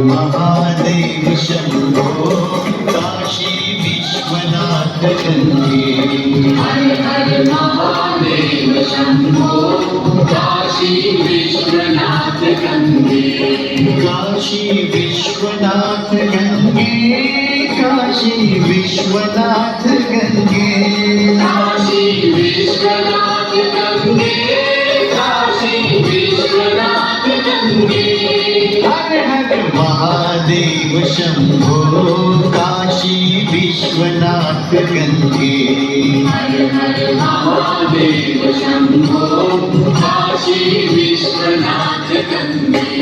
महादेव शंभो काशी विश्वनाथ गंगे। हर हर महादेव शंभो काशी विश्वनाथ गंगे। काशी विश्वनाथ गंगे, काशी विश्वनाथ गंगे। काशी विश्वनाथ गंगे, काशी विश्वनाथ गंगे। हर हर महादेव शंभो काशी विश्वनाथ गंगे। हर हर Mahadev Shambho Kashi Vishwanath Gange.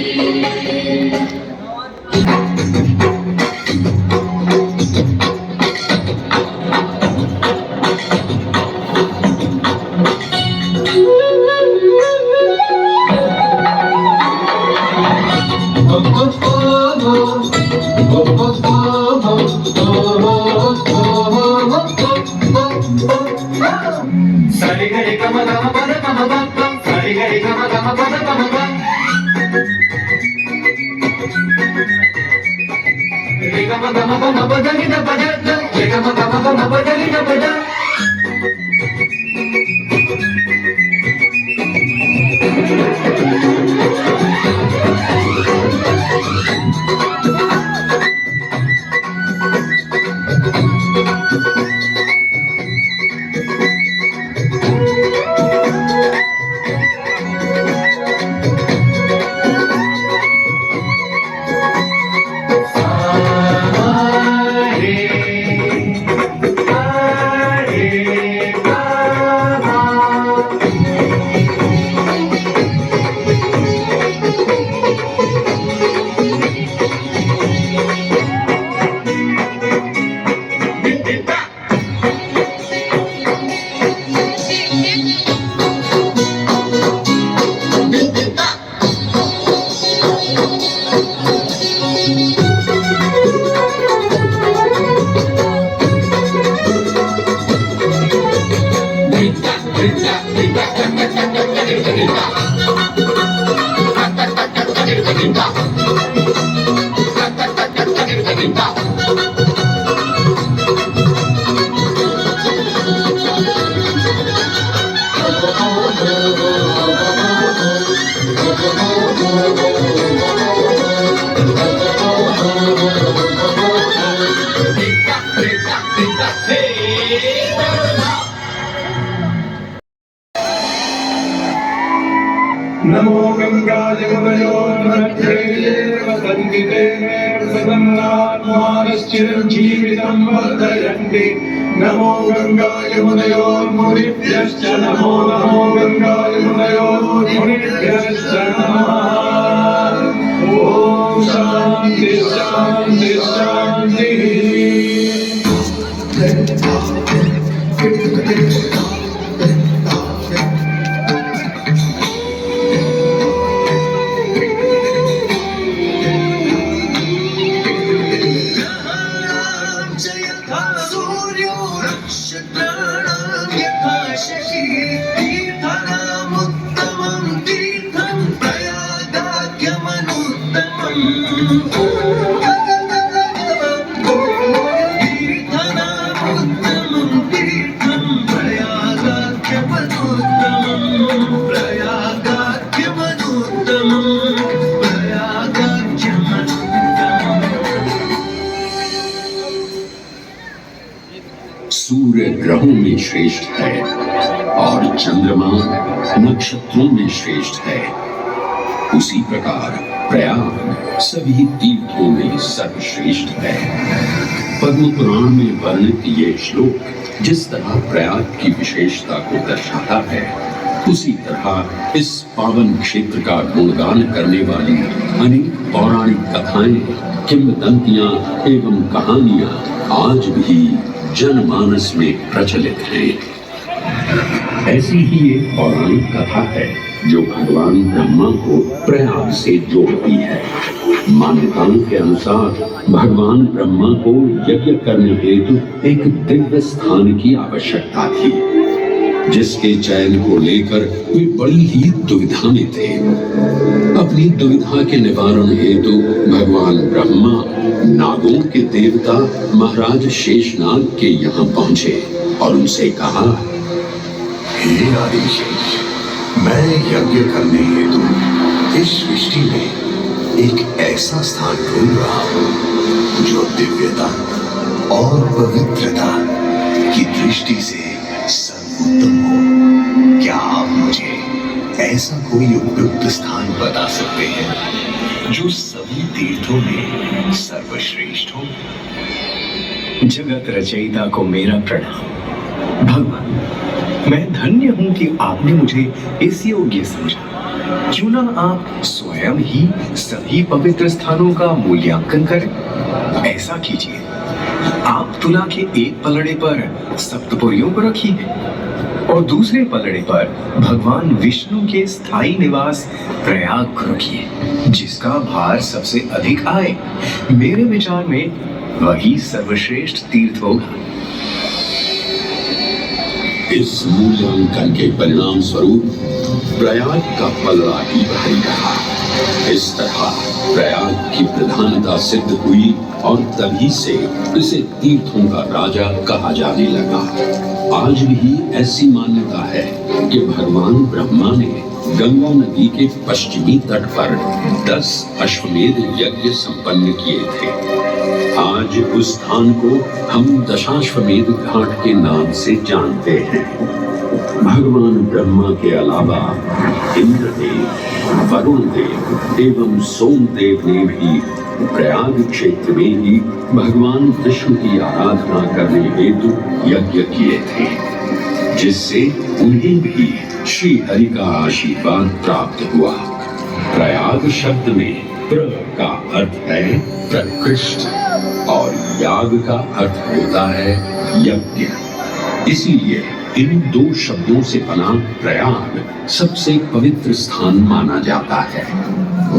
Sari gari gama gama pada gama gama, sari gari gama gama pada gama gama. Gari gama gama gama pada gita pada, gari gama gama gama pada gita pada. नमो गंगाय मुनयोर्मध्ये संगिते प्रसन्नात्मानश्चिरञ्जीवितं वर्धयन्ति। नमो गंगाय मुनयोर्मुनिभ्यश्च नमो नमो गंगाय मुनयोर्मुनिभ्यश्च नमः। ॐ शान्ति शान्ति शान्तिः। सूर्य ग्रहों में श्रेष्ठ है और चंद्रमा नक्षत्रों में श्रेष्ठ है, उसी प्रकार प्रयाग सभी तीर्थों में सर्वश्रेष्ठ है। पद्म पुराण में वर्णित ये श्लोक जिस तरह प्रयाग की विशेषता को दर्शाता है, उसी तरह इस पावन क्षेत्र का गुणगान करने वाली अनेक पौराणिक कथाएं, किंवदंतियां एवं कहानियां आज भी जनमानस में प्रचलित हैं। ऐसी ही एक पौराणिक कथा है जो भगवान ब्रह्मा को प्रयाग से जोड़ती है। मान्यताओं के अनुसार भगवान ब्रह्मा को यज्ञ करने हेतु एक दिव्य स्थान की आवश्यकता थी। जिसके चयन को लेकर वे बड़ी ही दुविधा में थे। अपनी दुविधा के निवारण हेतु भगवान ब्रह्मा नागों के देवता महाराज शेषनाग के यहाँ पहुंचे और उनसे कहा, हे आदिशेष, मैं यज्ञ करने हेतु इस सृष्टि में एक ऐसा स्थान ढूंढ रहा हूँ जो दिव्यता और पवित्रता की दृष्टि से सर्वोत्तम हो। क्या आप मुझे ऐसा कोई उपयुक्त स्थान बता सकते हैं जो सभी तीर्थों में सर्वश्रेष्ठ हो? जगत रचयिता को मेरा प्रणाम। भगवान, मैं धन्य हूं कि आपने मुझे इस योग्य समझा। क्यों ना आप स्वयं ही सभी पवित्र स्थानों का मूल्यांकन करें। ऐसा कीजिए, आप तुला के एक पलड़े पर सप्तपुरियों को रखिए और दूसरे पलड़े पर भगवान विष्णु के स्थायी निवास प्रयाग को रखिए, जिसका भार सबसे अधिक आए। मेरे विचार में वही सर्वश्रेष्ठ तीर्थ होगा। इस मूल्यांकन के परिणाम स्वरूप प्रयाग का पलड़ा ही भारी रहा। इस तरह प्रयाग की प्रधानता सिद्ध हुई और तभी से इसे तीर्थों का राजा कहा जाने लगा। आज भी ऐसी मान्यता है कि भगवान ब्रह्मा ने गंगा नदी के पश्चिमी तट पर 10 अश्वमेध यज्ञ संपन्न किए थे। आज उस स्थान को हम दशाश्वमेध घाट के नाम से जानते हैं। भगवान ब्रह्मा के अलावा इंद्रदेव, वरुण देव एवं सोमदेव ने भी प्रयाग क्षेत्र में ही भगवान विष्णु की आराधना करने हेतु यज्ञ किए थे, जिससे उन्हें भी श्री हरि का आशीर्वाद प्राप्त हुआ। प्रयाग शब्द में प्र का अर्थ है प्रकृष्ट और याग का अर्थ होता है यज्ञ। इसीलिए इन दो शब्दों से बना प्रयाग सबसे पवित्र स्थान माना जाता है।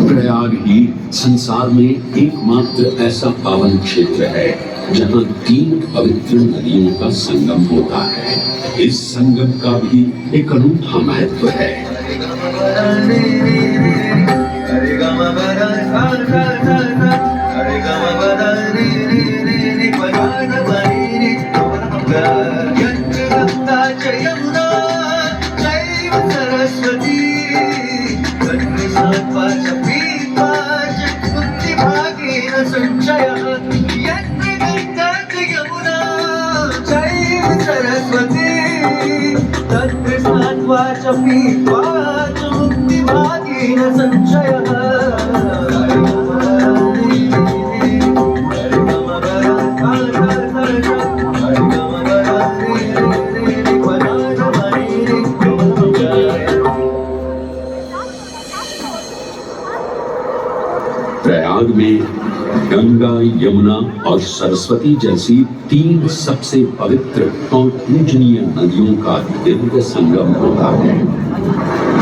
प्रयाग ही संसार में एकमात्र ऐसा पावन क्षेत्र है जहाँ 3 पवित्र नदियों का संगम होता है। इस संगम का भी एक अनूठा महत्व है। प्रयाग में गंगा, यमुना और सरस्वती जैसी 3 सबसे पवित्र और पूजनीय नदियों का दिव्य संगम होता है।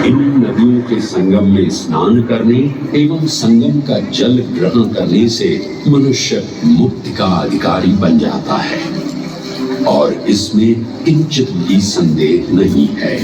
इन नदियों के संगम में स्नान करने एवं संगम का जल ग्रहण करने से मनुष्य मुक्ति का अधिकारी बन जाता है और इसमें किंचित भी संदेह नहीं है।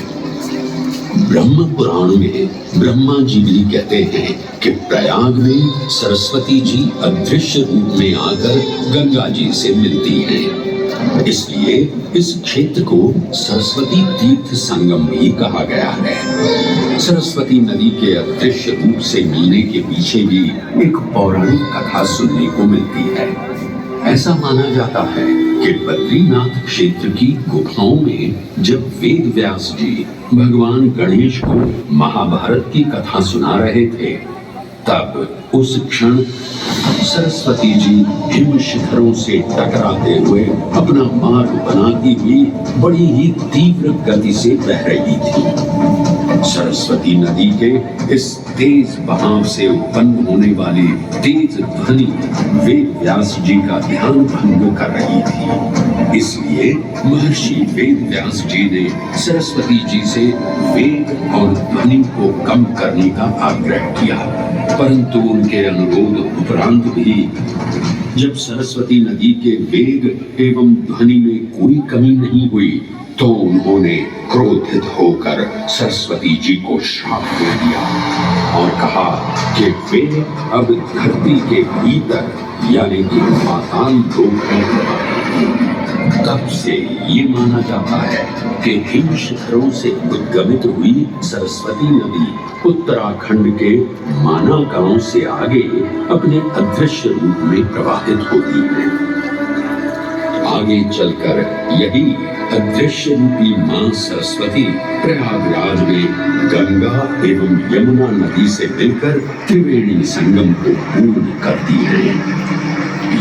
ब्रह्म पुराण में ब्रह्मा जी भी कहते हैं कि प्रयाग में सरस्वती जी अदृश्य रूप में आकर गंगा जी से मिलती हैं। इसलिए इस क्षेत्र को सरस्वती तीर्थ संगम भी कहा गया है। सरस्वती नदी के अदृश्य रूप से मिलने के पीछे भी एक पौराणिक कथा सुनने को मिलती है। ऐसा माना जाता है कि बद्रीनाथ क्षेत्र की गुफाओं में जब वेद व्यास जी भगवान गणेश को महाभारत की कथा सुना रहे थे, तब उस क्षण सरस्वती जी हिम शिखरों से टकराते हुए अपना मार्ग बनाती हुई बड़ी ही तीव्र गति से बह रही थी। सरस्वती नदी के इस तेज बहाव से उत्पन्न होने वाली तेज ध्वनि वेद व्यास जी का ध्यान भंग कर रही थी। इसलिए महर्षि वेद व्यास जी ने सरस्वती जी से वेग और ध्वनि को कम करने का आग्रह किया, परंतु उनके अनुरोध उपरांत भी जब सरस्वती नदी के वेग एवं ध्वनि में कोई कमी नहीं हुई तो उन्होंने क्रोधित होकर सरस्वती जी को श्राप दे दिया और कहा कि वे अब धरती के भीतर यानी कि पाताल लोक में। तब से ये माना जाता है कि हिम शिखरों से उद्गमित हुई सरस्वती नदी उत्तराखंड के माना गांव से आगे अपने अदृश्य रूप में प्रवाहित होती है। आगे चलकर यही अदृश्य रूपी मां सरस्वती प्रयागराज में गंगा एवं यमुना नदी से मिलकर त्रिवेणी संगम को पूर्ण करती है।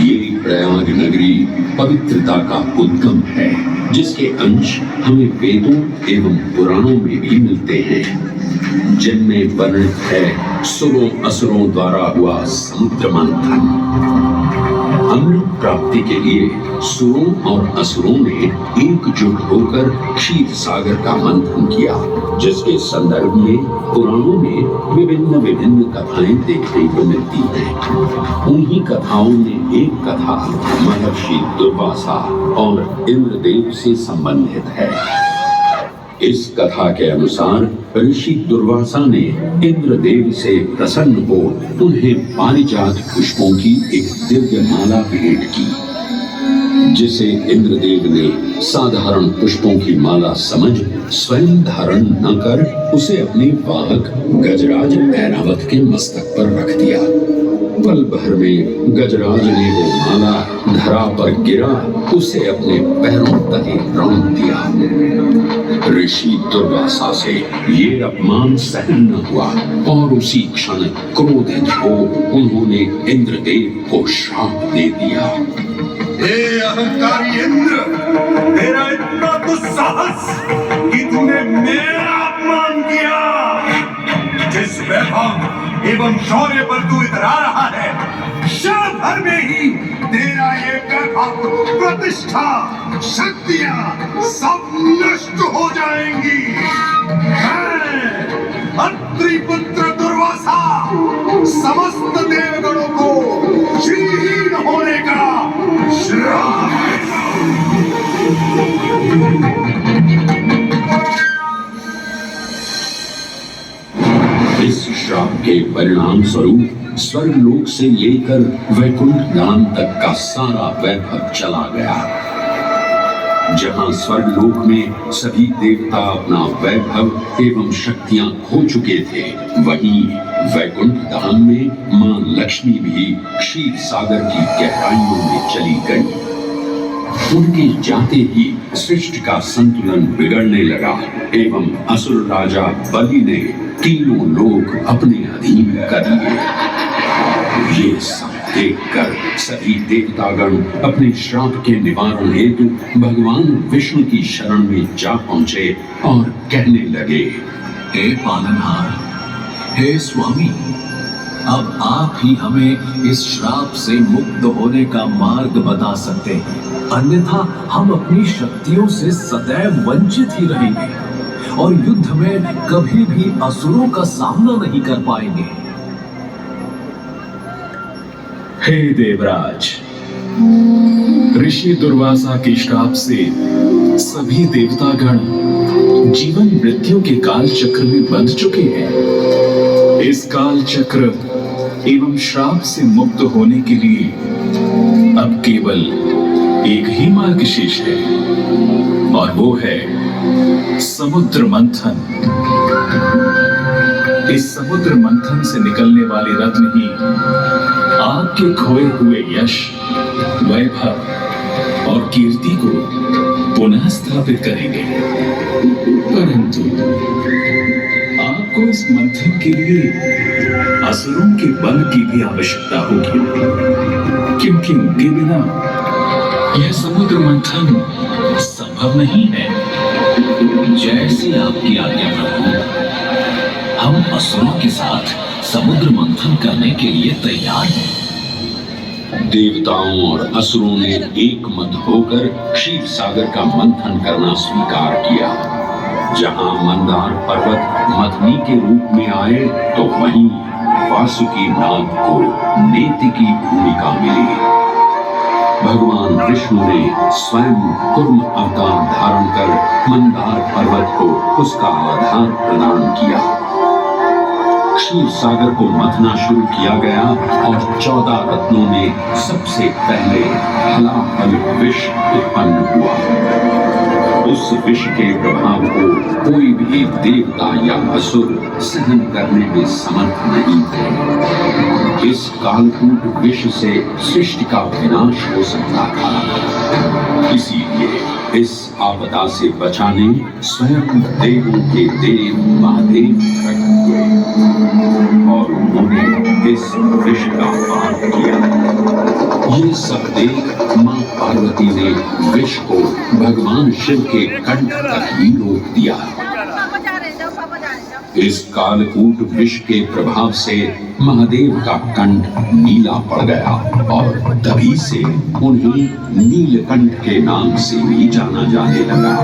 ये प्रयाग नगरी पवित्रता का उद्गम है, जिसके अंश हमें वेदों एवं पुराणों में भी मिलते हैं, जिनमें वर्णित है सुरों असुरों द्वारा हुआ समुद्र मंथन। अमृत प्राप्ति के लिए सुरों और असुरों ने एकजुट होकर क्षीर सागर का मंथन किया, जिसके संदर्भ में पुराणों में विभिन्न कथाएं देखने को मिलती हैं। उन्हीं कथाओं में एक कथा महर्षि दुर्वासा और इंद्रदेव से संबंधित है। इस कथा के अनुसार ऋषि दुर्वासा ने इंद्रदेव से प्रसन्न हो उन्हें पारिजात पुष्पों की एक दिव्य माला भेंट की, जिसे इंद्रदेव ने साधारण पुष्पों की माला समझ स्वयं धारण न कर उसे अपने वाहक गजराज ऐरावत के मस्तक पर रख दिया। पल भर में गजराज ने वो माला धरा पर गिरा उसे अपने पैरों तले रौंद दिया। ऋषि दुर्वासा से ये अपमान सहन न हुआ और उसी क्षण क्रोधित हो उन्होंने इंद्रदेव को श्राप दे दिया। हे अहंकारी इंद्र, तेरा इतना दुस्साहस कि तूने मेरा अपमान किया। जिस वैभव एवं शौर्य पर तू इतरा रहा है, क्षण भर में ही तेरा ये वैभव, प्रतिष्ठा, शक्तियां सब नष्ट हो जाएंगी। मैं अत्रि पुत्र दुर्वासा समस्त देवगणों को श्रीहीन होने का श्राप देता हूं। इस श्राप के परिणाम स्वरूप स्वर्गलोक से लेकर वैकुंठ धाम तक का सारा वैभव चला गया। जहां स्वर्गलोक में सभी देवता अपना वैभव एवं शक्तियां खो चुके थे, वहीं वैकुंठ धाम में मां लक्ष्मी भी क्षीर सागर की गहराइयों में चली गई। उनके जाते ही सृष्टि का संतुलन बिगड़ने लगा एवं असुर राजा बलि ने तीनों लोक अपने अधीन कर लिए। ये सब देखकर सभी देवतागण अपने श्राप के निवारण हेतु भगवान विष्णु की शरण में जा पहुंचे और कहने लगे, हे पालनहार, हे स्वामी, अब आप ही हमें इस श्राप से मुक्त होने का मार्ग बता सकते हैं, अन्यथा हम अपनी शक्तियों से सदैव वंचित ही रहेंगे और युद्ध में कभी भी असुरों का सामना नहीं कर पाएंगे। हे देवराज, ऋषि दुर्वासा के श्राप से सभी देवतागण जीवन मृत्यु के काल चक्र में बंध चुके हैं। इस काल चक्र एवं श्राप से मुक्त होने के लिए अब केवल एक ही मार्ग शेष है और वो है समुद्र मंथन। इस समुद्र मंथन से निकलने वाले रत्न ही आपके खोए हुए यश, वैभव और कीर्ति को पुनः स्थापित करेंगे। परंतु आपको इस मंथन के लिए असुरों के बल की भी आवश्यकता होगी, क्योंकि उनके बिना यह समुद्र मंथन संभव नहीं है। जैसी आपकी आज्ञा प्रभु, हम असुरों के साथ समुद्र मंथन करने के लिए तैयार हैं। देवताओं और असुरों ने एक मत होकर क्षीर सागर का मंथन करना स्वीकार किया। जहां मंदार पर्वत मथनी के रूप में आए तो वहीं वासुकी नाग को नेति की भूमिका मिली। भगवान विष्णु ने स्वयं कूर्म अवतार धारण कर मंदार पर्वत को उसका आधार प्रदान किया। क्षीर सागर को मथना शुरू किया गया और 14 रत्नों में सबसे पहले हलाहल विष उत्पन्न हुआ। उस विष के प्रभाव को कोई भी देवता या असुर सहन करने में समर्थ नहीं थे। इस कालकूट विष से सृष्टि का विनाश हो सकता था। इसीलिए इस आपदा से बचाने स्वयं देवों के देव महादेव प्रकट हुए और उन्होंने इस विष का पान किया। ये सब देख मां पार्वती ने विष को भगवान शिव के कंठ तक ही रोक दिया। इस कालकूट विष के प्रभाव से महादेव का कंठ नीला पड़ गया और तभी से उन्हें नीलकंठ के नाम से भी जाना जाने लगा।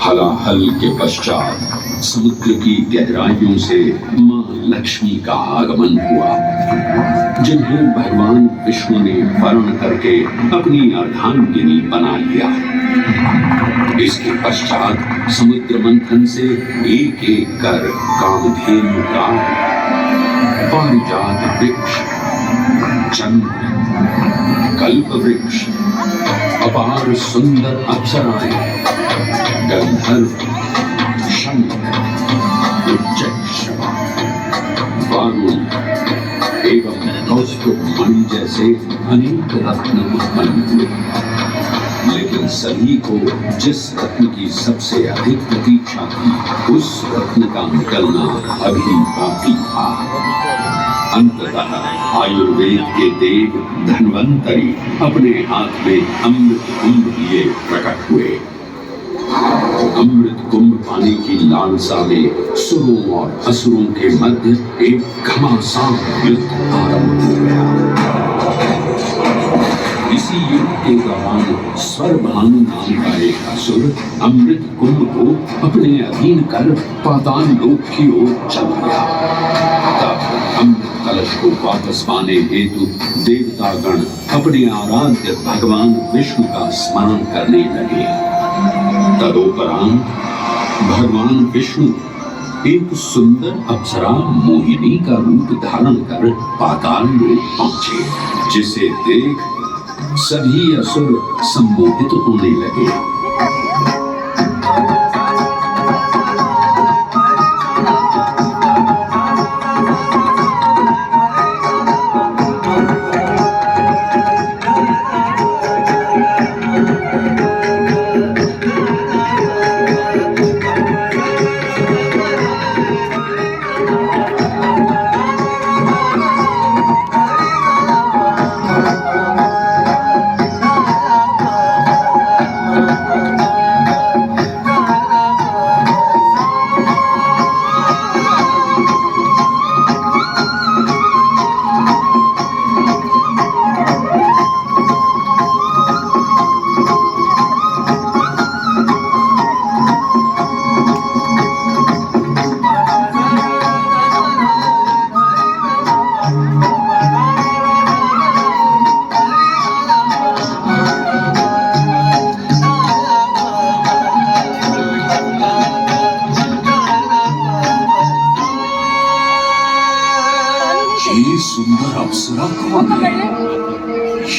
हलाहल के पश्चात समुद्र की गहराइयों से मां लक्ष्मी का आगमन हुआ, जिन्हें भगवान विष्णु ने वर्ण करके अपनी अर्धांगिनी बना लिया। इसके पश्चात समुद्र मंथन से एक एक कर कामधेनु का पारिजात वृक्ष, चंद्र, कल्प वृक्ष, अपार सुंदर अप्सराएं, गंधर्व, शंख, उच्चैष, वारुण एवं कौस्तुभ मणि जैसे अनेक रत्न उत्पन्न हुए। लेकिन सभी को जिस रत्न की सबसे अधिक प्रतीक्षा थी, उस रत्न का निकलना अभी बाकी था। अंततः आयुर्वेद के देव धन्वंतरी अपने हाथ में अमृत कुंभ लिए प्रकट हुए। अमृत कुंभ पाने की लालसा में सुरों और असुरों के मध्य एक घमासान युद्ध आरंभ हो गया। इसी युद्ध के दौरान स्वरभानु नाम का एक असुर अमृत कुंभ को अपने अधीन कर पाताल लोक की ओर चल गया। तब अमृत कलश को वापस पाने हेतु देवतागण अपने आराध्य भगवान विष्णु का स्मरण करने लगे। तदोपरांत भगवान विष्णु एक सुंदर अप्सरा मोहिनी का रूप धारण कर पाताल लोक पहुंचे, जिसे देख सभी असुर सम्मोहित होने लगे।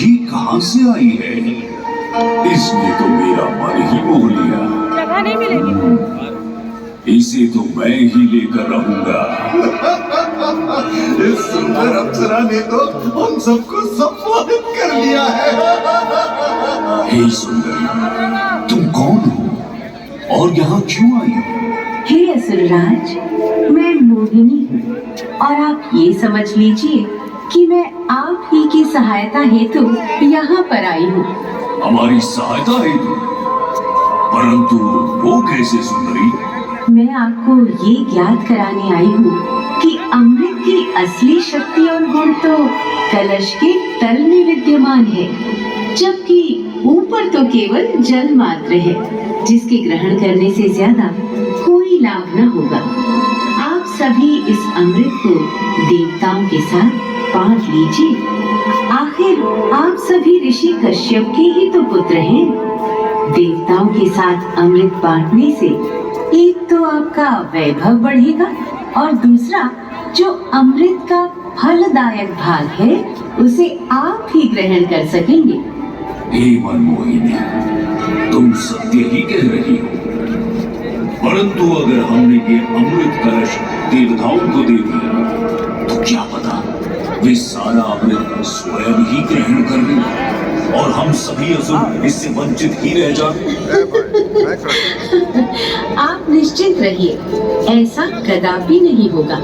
ये कहां से आई है? इसने तो मेरा मन ही मोह लिया। जगह नहीं मिलेगी। इसे तो मैं ही लेकर रहूंगा। इस सुंदर अप्सरा ने तो हम सबको सम्मानित कर लिया है। हे सुंदरी, तुम कौन हो और यहाँ क्यों आई हो? हे असुरराज, मैं मोहिनी हूँ और आप ये समझ लीजिए कि मैं आप ही की सहायता हेतु यहाँ पर आई हूँ। हमारी सहायता हेतु? परंतु वो कैसे सुंदरी? मैं आपको ये ज्ञात कराने आई हूँ कि अमृत की असली शक्ति और गुण तो कलश के तल में विद्यमान है, जबकि ऊपर तो केवल जल मात्र है, जिसके ग्रहण करने से ज्यादा कोई लाभ न होगा। आप सभी इस अमृत को देवताओं के साथ बांट लीजिए। आखिर आप सभी ऋषि कश्यप के ही तो पुत्र हैं। देवताओं के साथ अमृत बांटने से एक तो आपका वैभव बढ़ेगा और दूसरा जो अमृत का फलदायक भाग है उसे आप ही ग्रहण कर सकेंगे। हे मनमोहिनी, तुम सत्य ही कह रही हो। परंतु अगर हमने ये अमृत कलश देवताओं को दे दिया तो क्या पता वे सारा अमृत स्वयं ही ग्रहण कर लें और हम सभी असुर इससे वंचित ही रह जाएं। आप निश्चिंत रहिए, ऐसा कदापि नहीं होगा।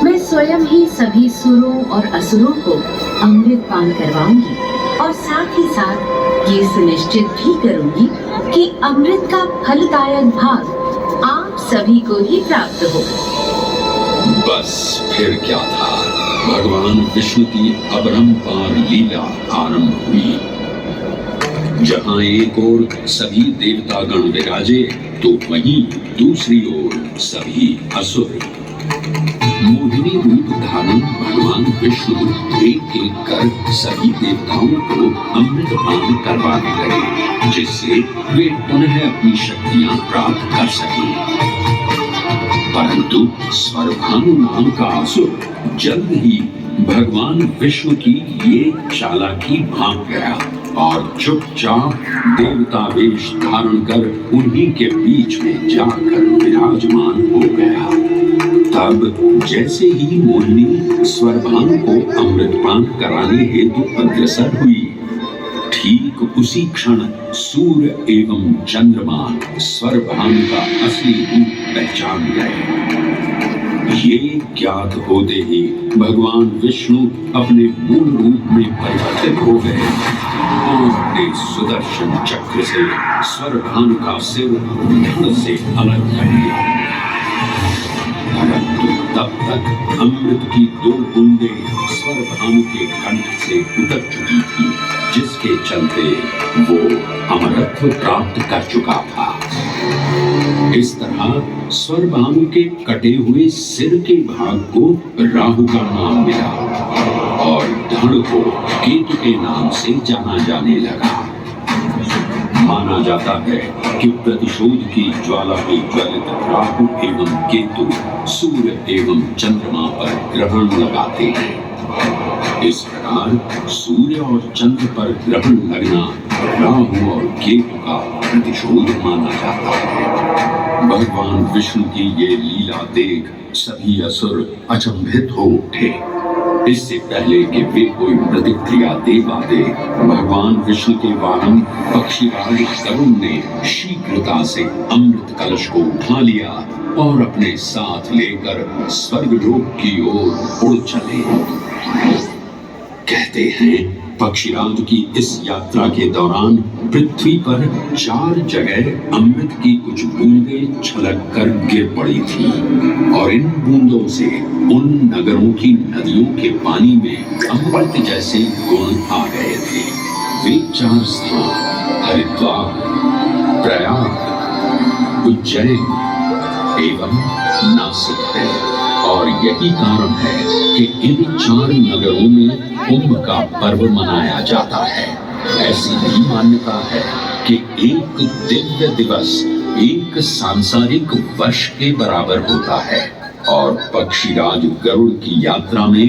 मैं स्वयं ही सभी सुरों और असुरों को अमृत पान करवाऊंगी और साथ ही साथ ये सुनिश्चित भी करूंगी कि अमृत का फलदायक भाग आप सभी को ही प्राप्त हो। बस फिर क्या था, भगवान विष्णु की अपरंपार लीला आरंभ हुई। जहां एक ओर सभी देवतागण विराजे तो वहीं दूसरी ओर सभी असुर। मोहिनी रूप धारण भगवान विष्णु एक एक कर सभी देवताओं को अमृत पान करवाने लगे, जिससे वे पुनः अपनी शक्तियां प्राप्त कर सकें। परंतु स्वरभानु नाम का असुर जल्द ही भगवान विष्णु की ये चालाकी भांप गया और चुपचाप देवता वेश धारण कर उन्हीं के बीच में जाकर विराजमान हो गया। तब जैसे ही मोहिनी स्वरभानु को अमृतपान कराने हेतु अग्रसर हुई, ठीक उसी क्षण सूर्य एवं चंद्रमा स्वरभानु का असली रूप पहचान गए। ये ज्ञात होते ही भगवान विष्णु अपने मूल रूप में परिवर्तित हो गए और अपने सुदर्शन चक्र से स्वरभानु का सिर धड़ से अलग कर दिया। परंतु तब तक अमृत की 2 बूंदें स्वरभानु के कंठ से उतर चुकी थी, जिसके चलते वो अमरत्व प्राप्त कर चुका था। इस तरह स्वरभानु के कटे हुए सिर के भाग को राहु का नाम मिला और धड़ को केतु के नाम से जाना जाने लगा। माना जाता है कि प्रतिशोध की ज्वाला में ज्वलित राहु एवं केतु सूर्य एवं चंद्रमा पर ग्रहण लगाते हैं। इस प्रकार सूर्य और चंद्र पर ग्रहण लगना राहु और केतु का प्रतिशोध माना जाता है। भगवान विष्णु की ये लीला देख सभी असुर अचंभित हो उठे। इससे पहले कि वे कोई प्रतिक्रिया दे पाते, भगवान विष्णु के वाहन पक्षीराज तरुण ने शीघ्रता से अमृत कलश को उठा लिया और अपने साथ लेकर स्वर्गलोक की ओर उड़ चले। कहते हैं पक्षीराज की इस यात्रा के दौरान पृथ्वी पर 4 जगह अमृत की कुछ बूंदें छलक कर गिर पड़ी थी और इन बूंदों से उन नगरों की नदियों के पानी में अमृत जैसे गुण आ गए थे। वे 4 स्थान हरिद्वार, प्रयाग, उज्जैन एवं नासिक है और यही कारण है कि इन 4 नगरों में कुंभ का पर्व मनाया जाता है। ऐसी भी मान्यता है कि एक दिव्य दिवस एक सांसारिक वर्ष के बराबर होता है और पक्षीराज गरुड़ की यात्रा में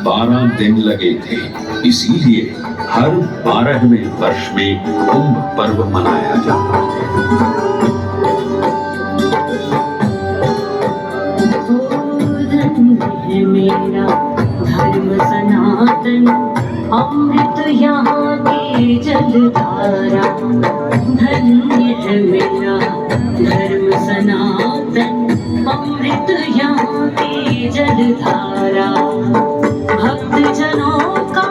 12 दिन लगे थे। इसीलिए हर 12वें वर्ष में कुंभ पर्व मनाया जाता है। मेरा धर्म सनातन, अमृत यहाँ की जलधारा। धन्य है मेरा धर्म सनातन, अमृत यहाँ की जलधारा। भक्त जनों का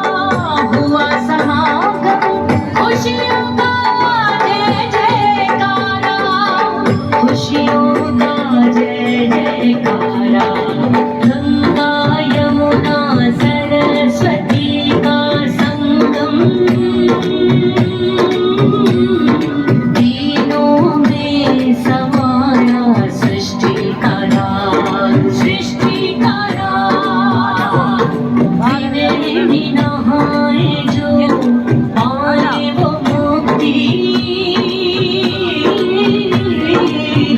हुआ समागम, खुशियों का जय जयकारा, खुशियों का जय जयकारा। गंगा यमुना सरस्वती का संगम, तीनों में समाया सृष्टि का राज, सृष्टि का राज। त्रिवेणी नहाए जो पाए वो मुक्ति,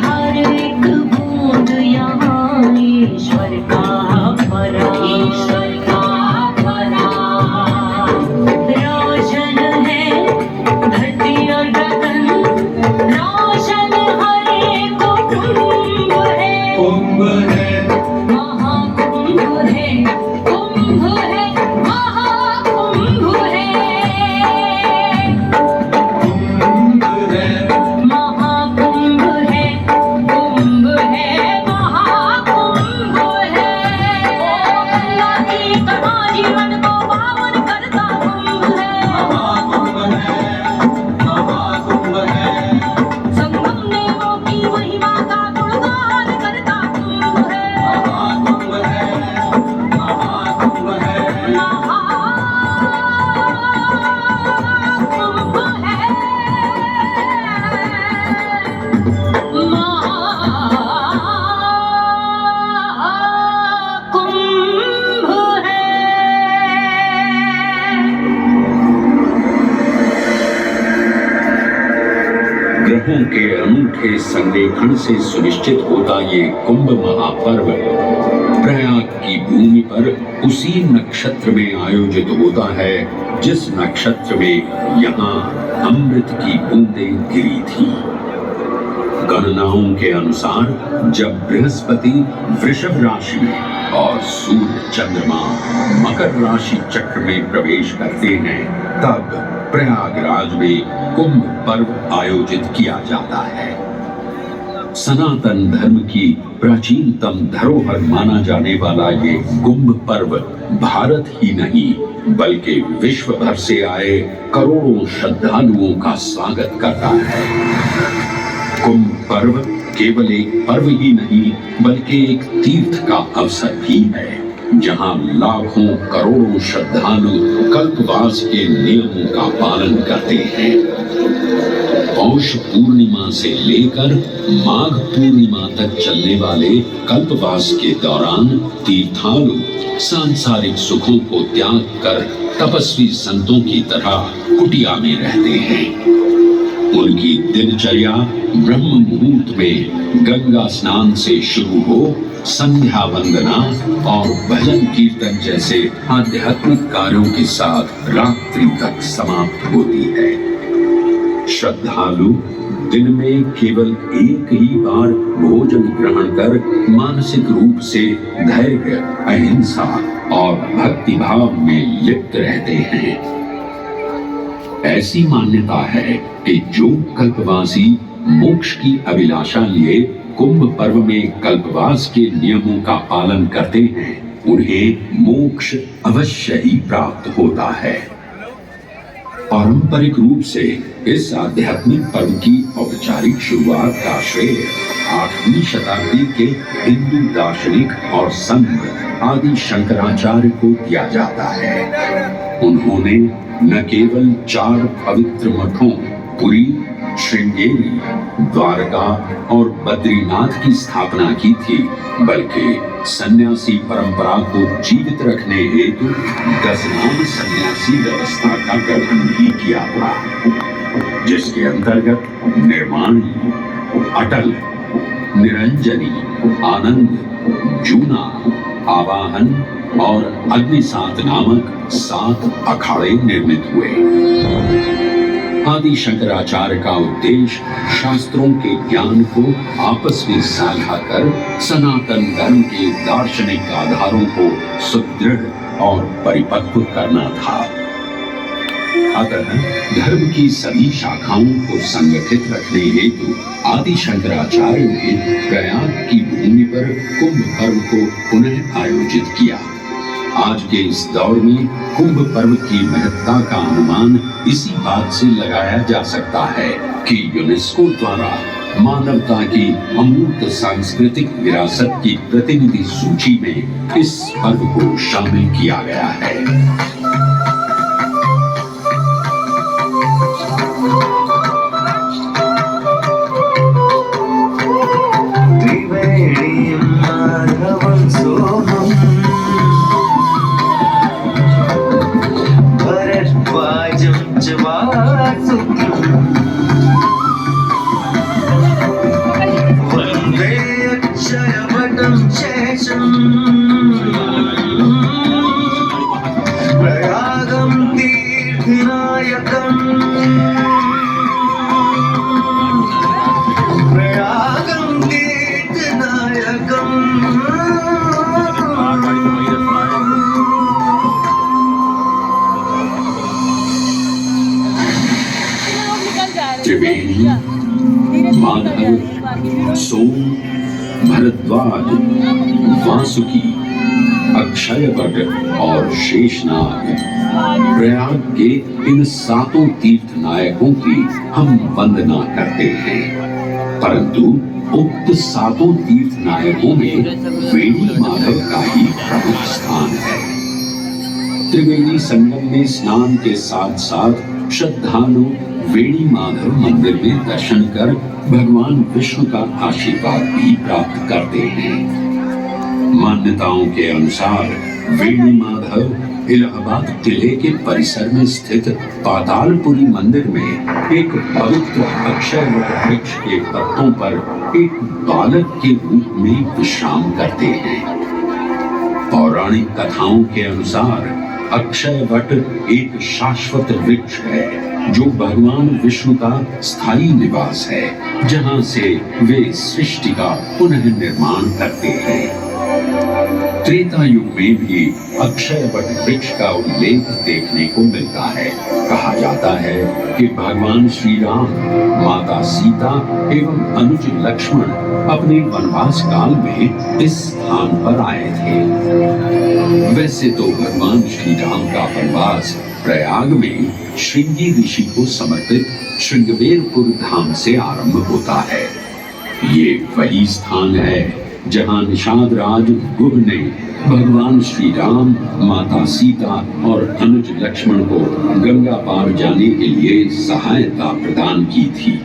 हर एक बूंद यहाँ ईश्वर का भरा, ईश्वर का भरा। रोशन है धरती और गगन, रोशन हर एक कुंभ है, कुंभ है, महाकुंभ है, कुंभ है, महाकुंभ है, कुंभ है, महाकुंभ है, कुंभ है, महाकुंभ है। गंगा की तरह जीवन को पावन करता कुंभ है, महाकुंभ है, महाकुंभ है। संगम देवों की महिमा का गुणगान करता कुंभ है, महाकुंभ है, महाकुंभ है, महाकुंभ है। ग्रहों के अनूठे संरेखण से सुनिश्चित होता ये कुंभ महापर्व प्रयाग की भूमि पर उसी नक्षत्र में आयोजित होता है जिस नक्षत्र में यहाँ अमृत की बूंदें गिरी थी। गणनाओं के अनुसार जब बृहस्पति वृषभ राशि में और सूर्य चंद्रमा मकर राशि चक्र में प्रवेश करते हैं, तब प्रयागराज में कुंभ पर्व आयोजित किया जाता है। सनातन धर्म की प्राचीनतम धरोहर माना जाने वाला ये कुंभ पर्व भारत ही नहीं बल्कि विश्व भर से आए करोड़ों श्रद्धालुओं का स्वागत करता है। कुंभ पर्व केवल एक पर्व ही नहीं बल्कि एक तीर्थ का अवसर भी है, जहां लाखों करोड़ों श्रद्धालु कल्पवास के नियमों का पालन करते हैं। पौष पूर्णिमा से लेकर माघ पूर्णिमा तक चलने वाले कल्पवास के दौरान तीर्थालु सांसारिक सुखों को त्याग कर तपस्वी संतों की तरह कुटिया में रहते हैं। उनकी दिनचर्या ब्रह्म मुहूर्त में गंगा स्नान से शुरू हो संध्या वंदना और भजन कीर्तन जैसे आध्यात्मिक कार्यों के साथ रात्रि तक समाप्त होती है। श्रद्धालु दिन में केवल एक ही बार भोजन ग्रहण कर मानसिक रूप से धैर्य, अहिंसा और भक्ति भाव में लिप्त रहते हैं। ऐसी मान्यता है कि जो कल्पवासी मोक्ष की अभिलाषा लिए कुंभ पर्व में कल्पवास के नियमों का पालन करते हैं, उन्हें मोक्ष अवश्य ही प्राप्त होता है। पारंपरिक रूप से इस आध्यात्मिक पर्व की औपचारिक शुरुआत का श्रेय 8वीं शताब्दी के हिंदू दार्शनिक और संत आदि शंकराचार्य को दिया जाता है। उन्होंने न केवल 4 पवित्र मठों पुरी, श्रृंगेरी, द्वारका और बद्रीनाथ की स्थापना की थी, बल्कि सन्यासी परंपरा को जीवित रखने हेतु 10 नाम सन्यासी व्यवस्था का गठन भी किया था, जिसके अंतर्गत निर्वाणी, अटल, निरंजनी, आनंद, जूना, आवाहन और अग्निसात नामक 7 अखाड़े निर्मित हुए। आदि शंकराचार्य का उद्देश्य शास्त्रों के ज्ञान को आपस में साझा कर सनातन धर्म के दार्शनिक आधारों को सुदृढ़ और परिपक्व करना था। अतः धर्म की सभी शाखाओं को संगठित रखने हेतु आदि शंकराचार्य ने प्रयाग की भूमि पर कुंभ पर्व को पुनः आयोजित किया। आज के इस दौर में कुंभ पर्व की महत्ता का अनुमान इसी बात से लगाया जा सकता है कि यूनेस्को द्वारा मानवता की अमूर्त सांस्कृतिक विरासत की प्रतिनिधि सूची में इस पर्व को शामिल किया गया है। त्रिवेणी, माधव, सोम, भरद्वाज, वासुकी, अक्षयवट और शेषनाग, प्रयाग के इन 7 तीर्थ नायकों की हम वंदना करते हैं। परंतु उक्त 7 तीर्थ नायकों में वेणी माधव का ही प्रमुख स्थान है। त्रिवेणी संगम में स्नान के साथ साथ श्रद्धालु वेणी माधव मंदिर में दर्शन कर भगवान विष्णु का आशीर्वाद भी प्राप्त करते हैं। मान्यताओं के अनुसार वेणी माधव इलाहाबाद किले के परिसर में स्थित पातालपुरी मंदिर में एक पवित्र अक्षयवट वृक्ष के पत्तों पर एक बालक के रूप में विश्राम करते हैं। पौराणिक कथाओं के अनुसार अक्षयवट एक शाश्वत वृक्ष है जो भगवान विष्णु का स्थायी निवास है, जहां से वे सृष्टि का पुनः निर्माण करते हैं। त्रेता युग में भी अक्षयवट वृक्ष का उल्लेख देखने को मिलता है। कहा जाता है कि भगवान श्री राम, माता सीता एवं अनुज लक्ष्मण अपने वनवास काल में इस स्थान पर आए थे। वैसे तो भगवान श्री राम का वनवास प्रयाग में श्रृंगी ऋषि को समर्पित श्रृंगवेरपुर धाम से आरंभ होता है। ये वही स्थान है जहां निषाद राज गुह ने भगवान श्री राम, माता सीता और अनुज लक्ष्मण को गंगा पार जाने के लिए सहायता प्रदान की थी।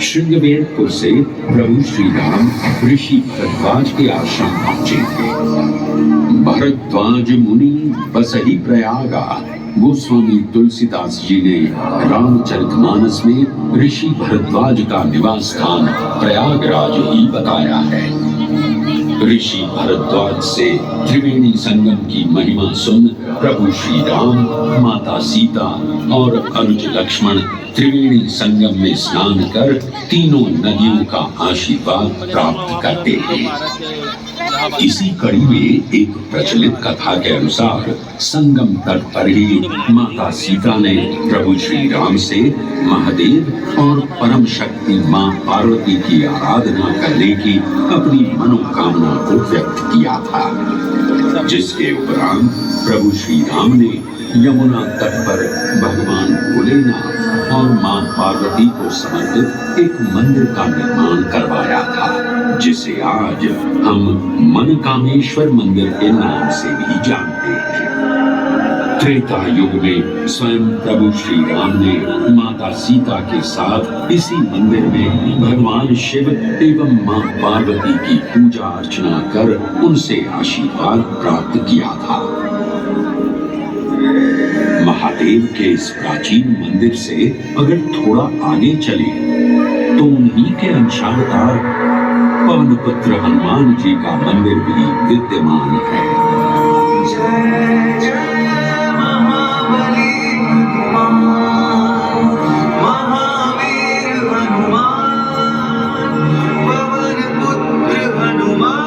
श्रृंगवेरपुर से प्रभु श्री राम ऋषि भरद्वाज के आश्रम पहुंचे थे। भरद्वाज मुनि बसहि प्रयागा, गोस्वामी तुलसीदास जी ने रामचरितमानस में ऋषि भरद्वाज का निवास स्थान प्रयागराज ही बताया है। ऋषि भरद्वाज से त्रिवेणी संगम की महिमा सुन प्रभु श्री राम, माता सीता और अनुज लक्ष्मण त्रिवेणी संगम में स्नान कर तीनों नदियों का आशीर्वाद प्राप्त करते हैं। इसी कड़ी में एक प्रचलित कथा के अनुसार संगम तट पर ही माता सीता ने प्रभु श्री राम से महादेव और परम शक्ति मां पार्वती की आराधना करने की अपनी मनोकामना को व्यक्त किया था, जिसके उपरांत प्रभु श्री राम ने यमुना तट पर भगवान भोलेनाथ और मां पार्वती को समर्पित एक मंदिर का निर्माण करवाया था, जिसे आज हम मनकामेश्वर मंदिर के नाम से भी जानते हैं। त्रेता युग में स्वयं प्रभु श्री राम ने माता सीता के साथ इसी मंदिर में भगवान शिव एवं मां पार्वती की पूजा अर्चना कर उनसे आशीर्वाद प्राप्त किया था। महादेव के इस प्राचीन मंदिर से अगर थोड़ा आगे चले तो उन्हीं के अंशावतार पवन पुत्र हनुमान जी का मंदिर भी विद्यमान है। जय जय महाबली हनुमान, महावीर हनुमान, पवन पुत्र हनुमान।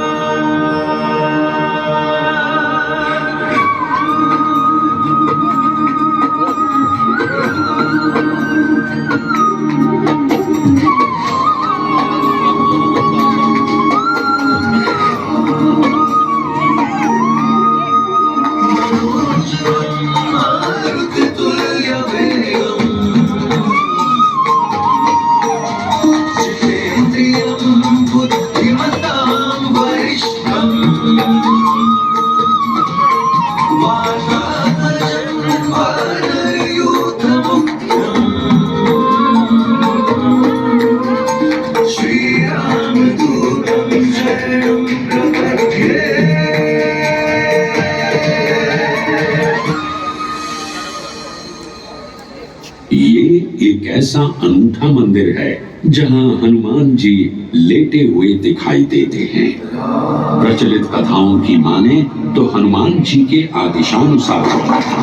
एक ऐसा अनूठा मंदिर है जहां हनुमान जी लेटे हुए दिखाई देते हैं। प्रचलित कथाओं की माने तो हनुमान जी के आदेशानुसार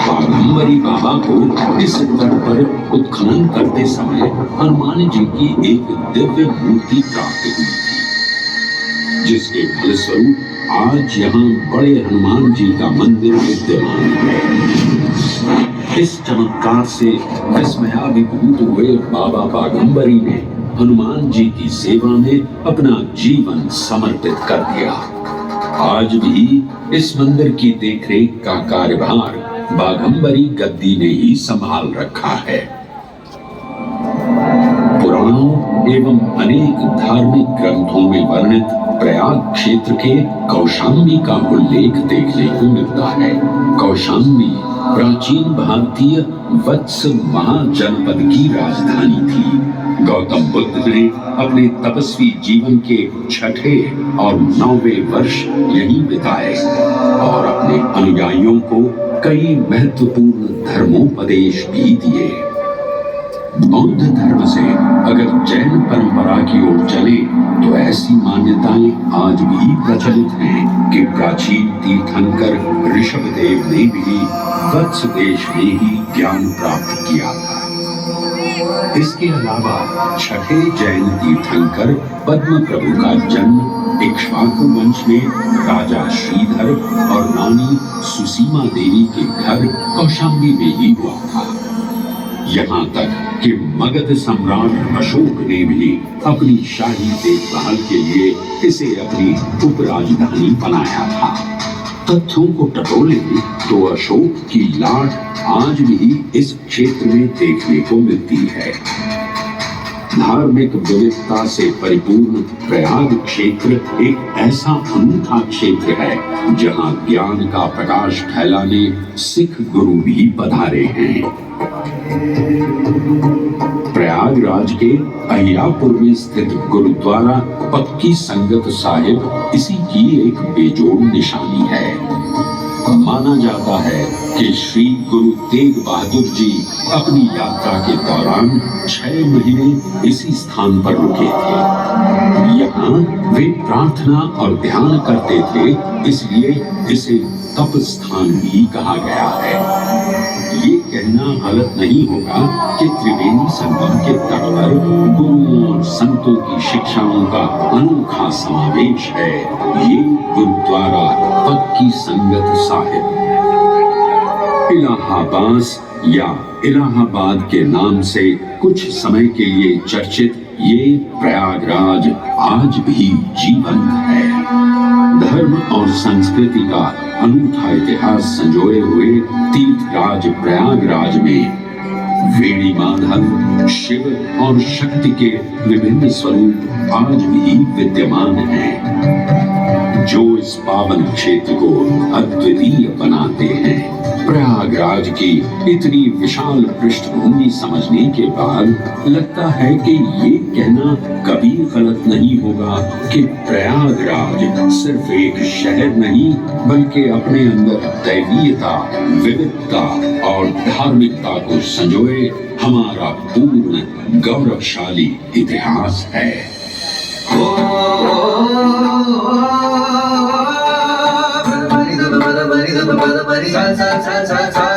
बाघंबरी बाबा को इस तट पर उत्खनन करते समय हनुमान जी की एक दिव्य मूर्ति प्राप्त हुई थी, जिसके फलस्वरूप आज यहाँ बड़े हनुमान जी का मंदिर विद्यमान है। इस चमत्कार से विस्मयाभिभूत हुए बाबा बाघंबरी ने हनुमान जी की सेवा में अपना जीवन समर्पित कर दिया। आज भी इस मंदिर की देखरेख का कार्यभार बाघंबरी गद्दी ने ही संभाल रखा है। पुराणों एवं अनेक धार्मिक ग्रंथों में वर्णित प्रयाग क्षेत्र के कौशाम्बी का उल्लेख देखने को मिलता है। कौशाम्बी प्राचीन भारतीय वत्स महाजनपद की राजधानी थी। गौतम बुद्ध ने अपने तपस्वी जीवन के 6ठे और 9वें वर्ष यहीं बिताए और अपने अनुयायियों को कई महत्वपूर्ण धर्मोपदेश भी दिए। बौद्ध धर्म से अगर जैन परंपरा की ओर चले तो ऐसी मान्यताएं आज भी प्रचलित हैं कि प्राचीन तीर्थंकर ऋषभदेव ने भी वत्स देश में ही ज्ञान प्राप्त किया था। इसके अलावा 6ठे जैन तीर्थंकर पद्म प्रभु का जन्म इक्ष्वाकु वंश में राजा श्रीधर और रानी सुसीमा देवी के घर कौशाम्बी में ही हुआ था। यहाँ तक कि मगध सम्राट अशोक ने भी अपनी शाही देखभाल के लिए इसे अपनी उपराजधानी बनाया था। तथ्यों को टटोले तो अशोक की लाट आज भी इस क्षेत्र में देखने को मिलती है। धार्मिक विविधता से परिपूर्ण प्रयाग क्षेत्र एक ऐसा अनूठा क्षेत्र है जहां ज्ञान का प्रकाश फैलाने सिख गुरु भी पधारे हैं। प्रयागराज के अहियापुर में स्थित गुरुद्वारा पक्की संगत साहिब इसी की एक बेजोड़ निशानी है। माना जाता है कि श्री गुरु तेग बहादुर जी अपनी यात्रा के दौरान 6 महीने इसी स्थान पर रुके थे। यहाँ वे प्रार्थना और ध्यान करते थे, इसलिए इसे तप स्थान भी कहा गया है। ये कहना गलत नहीं होगा कि त्रिवेणी संगम के तट पर गुरुओं और संतों की शिक्षाओं का अनोखा समावेश है। ये गुरुद्वारा पक्की संगत साहिब इलाहाबाद या इलाहाबाद के नाम से कुछ समय के लिए चर्चित ये प्रयागराज आज भी जीवंत है। धर्म और संस्कृति का अनूठा इतिहास संजोए हुए तीर्थराज प्रयागराज में वेणी माधव, शिव और शक्ति के विभिन्न स्वरूप आज भी विद्यमान हैं, जो इस पावन क्षेत्र को अद्वितीय बनाते हैं। प्रयागराज की इतनी विशाल पृष्ठभूमि समझने के बाद लगता है कि ये कहना कभी गलत नहीं होगा कि प्रयागराज सिर्फ एक शहर नहीं बल्कि अपने अंदर दैवीयता, विविधता और धार्मिकता को संजोए हमारा पूर्ण गौरवशाली इतिहास है। मरि द मद मरि द पद मरि सा सा सा सा सा